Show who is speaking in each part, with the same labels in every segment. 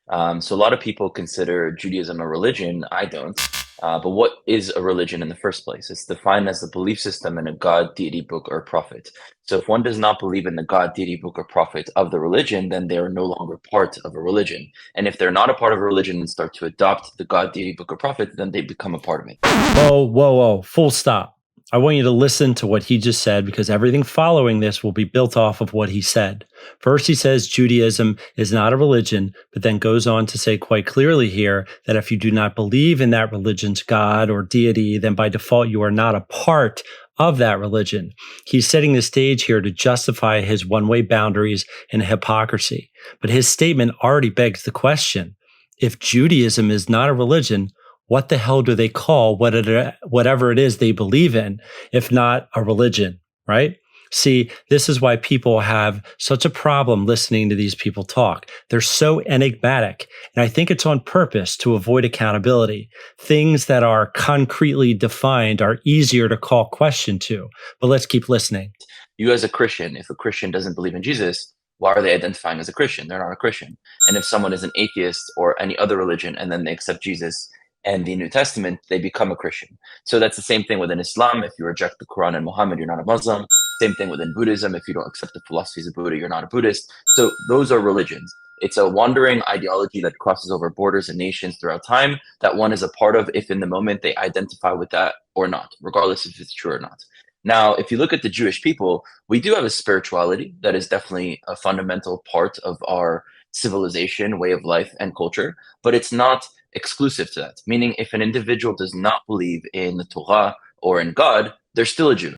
Speaker 1: So a lot of people consider Judaism a religion. I don't. But what is a religion in the first place? It's defined as the belief system in a God, deity, book, or prophet. So if one does not believe in the God, deity, book, or prophet of the religion, then they are no longer part of a religion. And if they're not a part of a religion and start to adopt the God, deity, book, or prophet, then they become a part of it.
Speaker 2: Whoa, whoa, whoa, full stop. I want you to listen to what he just said because everything following this will be built off of what he said. First, he says Judaism is not a religion, but then goes on to say quite clearly here that if you do not believe in that religion's God or deity, then by default you are not a part of that religion. He's setting the stage here to justify his one-way boundaries and hypocrisy. But his statement already begs the question. If Judaism is not a religion, what the hell do they call whatever it is they believe in, if not a religion, right? See, this is why people have such a problem listening to these people talk. They're so enigmatic. And I think it's on purpose to avoid accountability. Things that are concretely defined are easier to call question to. But let's keep listening.
Speaker 1: You as a Christian, if a Christian doesn't believe in Jesus, why are they identifying as a Christian? They're not a Christian. And if someone is an atheist or any other religion and then they accept Jesus and the New Testament, they become a Christian. So that's the same thing within Islam. If you reject the Quran and Muhammad, you're not a Muslim. Same thing within Buddhism. If you don't accept the philosophies of Buddha, you're not a Buddhist. So those are religions. It's a wandering ideology that crosses over borders and nations throughout time that one is a part of if in the moment they identify with that or not, regardless if it's true or not. Now, if you look at the Jewish people, we do have a spirituality that is definitely a fundamental part of our civilization, way of life, and culture, but it's not exclusive to that. Meaning, if an individual does not believe in the Torah or in God, they're still a Jew.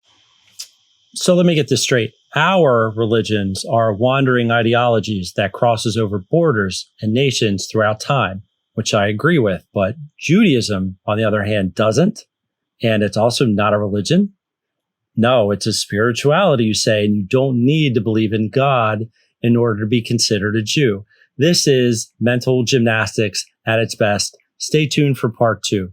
Speaker 2: So let me get this straight. Our religions are wandering ideologies that crosses over borders and nations throughout time, which I agree with. But Judaism, on the other hand, doesn't. And it's also not a religion. No, it's a spirituality, you say, and you don't need to believe in God in order to be considered a Jew. This is mental gymnastics at its best. Stay tuned for part 2.